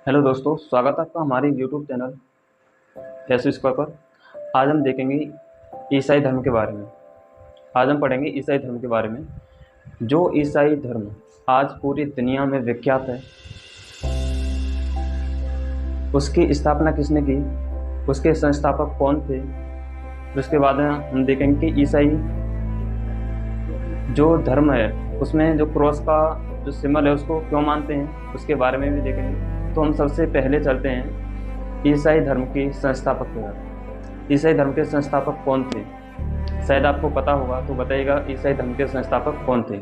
Hello दोस्तों, स्वागत है आपका हमारे यूट्यूब चैनल एस स्क्वायर पर। आज हम देखेंगे ईसाई धर्म के बारे में। आज हम पढ़ेंगे ईसाई धर्म के बारे में। जो ईसाई धर्म आज पूरी दुनिया में विख्यात है, उसकी स्थापना किसने की, उसके संस्थापक कौन थे। फिर उसके बाद में हम देखेंगे कि ईसाई जो धर्म है उसमें जो क्रॉस का जो सिंबल है उसको क्यों मानते हैं, उसके बारे में भी देखेंगे। तो हम सबसे पहले चलते हैं ईसाई धर्म के संस्थापक के बारे। ईसाई धर्म के संस्थापक कौन थे, शायद आपको पता होगा, तो बताइएगा ईसाई धर्म के संस्थापक कौन थे।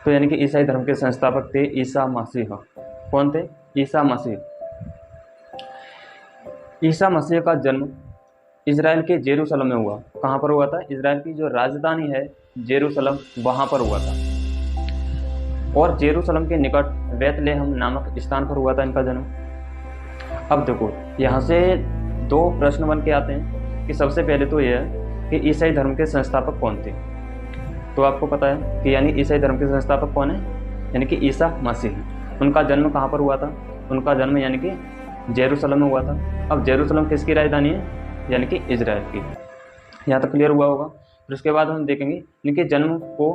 तो यानी कि ईसाई धर्म के संस्थापक थे ईसा मसीह। कौन थे? ईसा मसीह। ईसा मसीह का जन्म इजराइल के जेरूशलम में हुआ। कहाँ पर हुआ था? इजराइल की जो राजधानी है जेरूशलम, वहाँ पर हुआ था। और जेरूशलम के निकट बेथलेहम नामक स्थान पर हुआ था इनका जन्म। अब देखो, यहाँ से दो प्रश्न बन के आते हैं कि सबसे पहले तो यह है कि ईसाई धर्म के संस्थापक कौन थे। तो आपको पता है कि यानी ईसाई धर्म के संस्थापक कौन है, यानी कि ईसा मसीह। उनका जन्म कहाँ पर हुआ था? उनका जन्म यानी कि जेरूशलम में हुआ था। अब जेरूशलम किसकी राजधानी है? यानी कि इजराइल की। यहाँ तक क्लियर हुआ होगा। फिर उसके बाद हम देखेंगे इनके जन्म को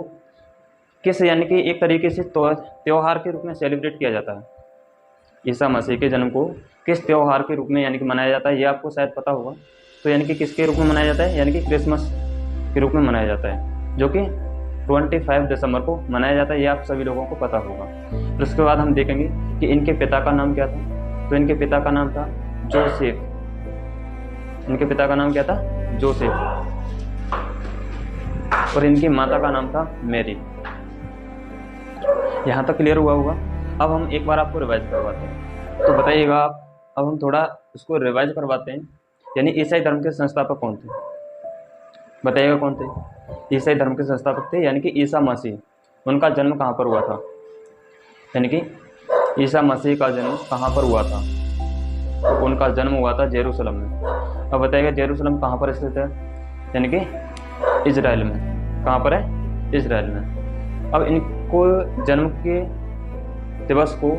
किस यानी कि एक तरीके से त्यौहार के रूप में सेलिब्रेट किया जाता है। ईसा मसीह के जन्म को किस त्यौहार के रूप में यानी कि मनाया जाता है, ये आपको शायद पता होगा। तो यानी कि किसके रूप में मनाया जाता है? यानी कि क्रिसमस के रूप में मनाया जाता है, जो कि 25 दिसंबर को मनाया जाता है। ये आप सभी लोगों को पता होगा। फिर उसके बाद हम देखेंगे कि इनके पिता का नाम क्या था। तो इनके पिता का नाम था जोसेफ। इनके पिता का नाम क्या था? जोसेफ। और इनकी माता का नाम था मैरी। यहाँ तक क्लियर हुआ होगा। अब हम एक बार आपको रिवाइज करवाते हैं, तो बताइएगा आप। अब हम थोड़ा इसको रिवाइज करवाते हैं। यानी ईसाई धर्म के संस्थापक कौन थे, बताइएगा कौन थे? ईसाई धर्म के संस्थापक थे यानी कि ईसा मसीह। उनका जन्म कहाँ पर हुआ था? यानी कि ईसा मसीह का जन्म कहाँ पर हुआ था? तो उनका जन्म हुआ था जेरूशलम में। अब बताइएगा जेरूशलम कहाँ पर स्थित है? यानी कि इजराइल में। कहाँ पर है? इजराइल में। अब इनको जन्म के दिवस को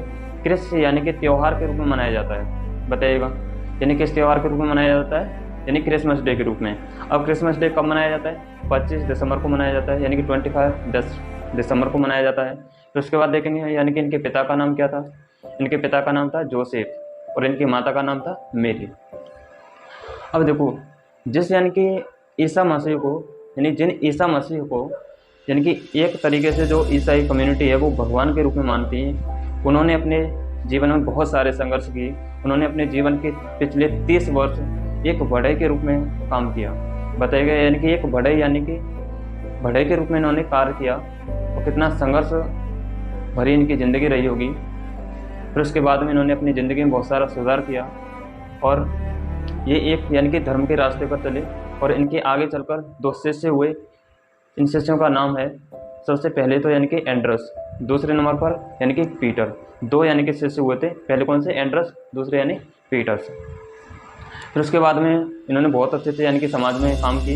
क्रिस यानी कि त्यौहार के रूप में मनाया जाता है। बताइएगा, यानी किस त्यौहार के रूप में मनाया जाता है? यानी क्रिसमस डे के रूप में। अब क्रिसमस डे कब मनाया जाता है? 25 दिसंबर को मनाया जाता है, यानी कि 25 दिसंबर को मनाया जाता है। तो उसके बाद देखेंगे यानी कि इनके पिता का नाम क्या था। इनके पिता का नाम था जोसेफ और इनकी माता का नाम था मेरी। अब देखो, जिस यानी कि ईसा मसीह को यानी जिन ईसा मसीह को यानी कि एक तरीके से जो ईसाई कम्युनिटी है वो भगवान के रूप में मानती है, उन्होंने अपने जीवन में बहुत सारे संघर्ष किए। उन्होंने अपने जीवन के पिछले 30 वर्ष एक बढ़ई के रूप में काम किया। बताइएगा, यानी कि एक बढ़ई यानी कि बढ़ई के रूप में इन्होंने कार्य किया। और कितना संघर्ष भरी इनकी ज़िंदगी रही होगी। फिर उसके बाद में इन्होंने अपनी ज़िंदगी में बहुत सारा सुधार किया और ये एक यानी कि धर्म के रास्ते पर चले। और इनके आगे चलकर 2 शिष्य हुए। इन शिष्यों का नाम है, सबसे पहले तो यानी कि एंड्रस, दूसरे नंबर पर यानी कि पीटर। 2 यानी कि शिष्य हुए थे। पहले कौन से? एंड्रस, दूसरे यानी पीटर्स। फिर उसके बाद में इन्होंने बहुत अच्छे से यानी कि समाज में काम की।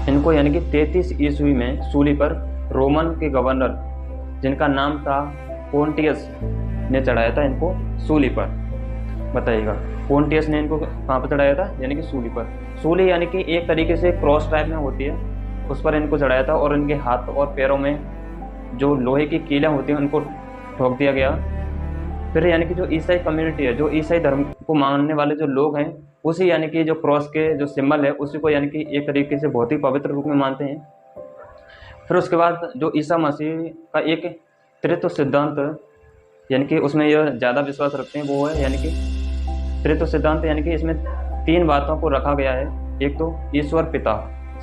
इनको यानी कि 33 ईस्वी में सूली पर रोमन के गवर्नर जिनका नाम था पोंटियस ने चढ़ाया था इनको सूली पर। बताइएगा, पोंटियस ने इनको कहाँ पर चढ़ाया था? यानी कि सूली पर। सूली यानी कि एक तरीके से क्रॉस टाइप में होती है, उस पर इनको चढ़ाया था। और इनके हाथ और पैरों में जो लोहे की कीलें होती हैं उनको ठोक दिया गया। फिर यानी कि जो ईसाई कम्युनिटी है, जो ईसाई धर्म को मानने वाले जो लोग हैं, उसी यानी कि जो क्रॉस के जो सिंबल है उसी को यानी कि एक तरीके से बहुत ही पवित्र रूप में मानते हैं। फिर उसके बाद जो ईसा मसीह का एक त्रित्व सिद्धांत यानी कि उसमें यह ज़्यादा विश्वास रखते हैं, वो है यानी कि त्रित्व सिद्धांत। यानी कि इसमें 3 बातों को रखा गया है। एक तो ईश्वर पिता,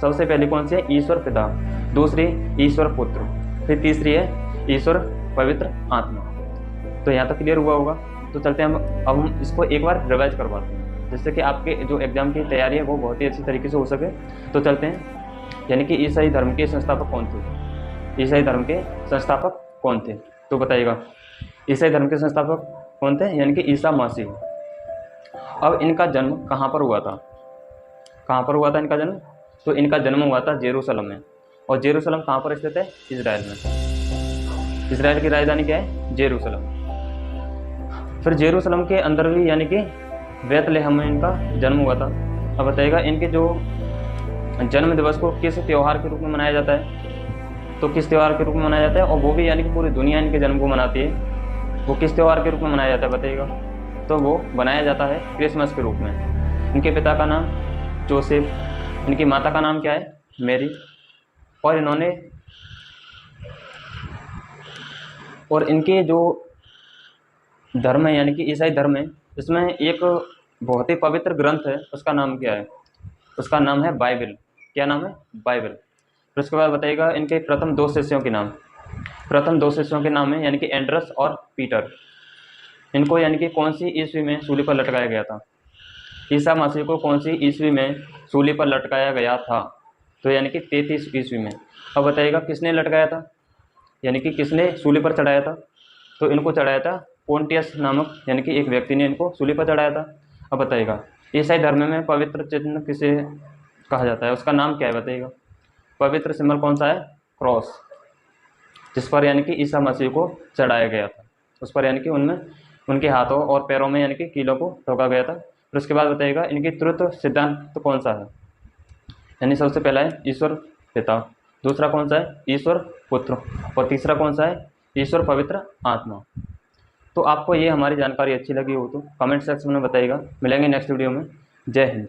सबसे पहले कौन सी है? ईश्वर पिता। दूसरी ईश्वर पुत्र। फिर तीसरी है ईश्वर पवित्र आत्मा। तो यहाँ तक क्लियर हुआ होगा। तो चलते हैं अब हम इसको एक बार रिवाइज करवाते हैं, जिससे कि आपके जो एग्जाम की तैयारी है वो बहुत ही अच्छी तरीके से हो सके। तो चलते हैं, यानी कि ईसाई धर्म के संस्थापक कौन थे? ईसाई धर्म के संस्थापक कौन थे? तो बताइएगा, ईसाई धर्म के संस्थापक कौन थे? यानी कि ईसा मसीह। अब इनका जन्म कहाँ पर हुआ था? कहाँ पर हुआ था इनका जन्म? तो इनका जन्म हुआ था जेरूशलम में। और जेरूशलम कहाँ पर स्थित है? इजराइल में। इजराइल की राजधानी क्या है? जेरूशलम। फिर जेरूसलम के अंदर भी यानी कि बैतलहम में इनका जन्म हुआ था। अब बताइएगा इनके जो जन्म दिवस को किस त्यौहार के रूप में मनाया जाता है, तो किस त्यौहार के रूप में मनाया जाता है, और वो भी यानी कि पूरी दुनिया इनके जन्म को मनाती है, वो किस त्यौहार के रूप में मनाया जाता है बताइएगा। तो वो बनाया जाता है क्रिसमस के रूप में। इनके पिता का नाम जोसेफ, इनकी माता का नाम क्या है, मैरी, और इन्होंने और इनके जो धर्म है यानी कि ईसाई धर्म है, इसमें एक बहुत ही पवित्र ग्रंथ है, उसका नाम क्या है, उसका नाम है बाइबल। क्या नाम है, बाइबल। फिर उसके बाद बताइएगा इनके प्रथम 2 शिष्यों के नाम। प्रथम 2 शिष्यों के नाम है यानी कि एंड्रस और पीटर। इनको यानी कि कौन सी ईस्वी में सूली पर लटकाया गया था, ईसा मसीह को कौन सी ईस्वी में सूली पर लटकाया गया था, तो यानी कि 33 ईस्वी में। अब बताइएगा किसने लटकाया था, यानी कि किसने सूली पर चढ़ाया था, तो इनको चढ़ाया था पोंटियस नामक यानी कि एक व्यक्ति ने इनको सूली पर चढ़ाया था। अब बताइएगा ईसाई धर्म में पवित्र चिन्ह किसे कहा जाता है, उसका नाम क्या है बताइएगा। पवित्र सिंबल कौन सा है, क्रॉस, जिस पर यानी कि ईसा मसीह को चढ़ाया गया था, उस पर यानी कि उनमें उनके हाथों और पैरों में यानी कि कीलों को ठोका गया था। फिर उसके बाद बताइएगा इनकी त्रित्व सिद्धांत तो कौन सा है, यानी सबसे पहला है ईश्वर पिता, दूसरा कौन सा है, ईश्वर पुत्र, और तीसरा कौन सा है, ईश्वर पवित्र आत्मा। तो आपको ये हमारी जानकारी अच्छी लगी हो तो कमेंट सेक्शन में बताइएगा। मिलेंगे नेक्स्ट वीडियो में। जय हिंद।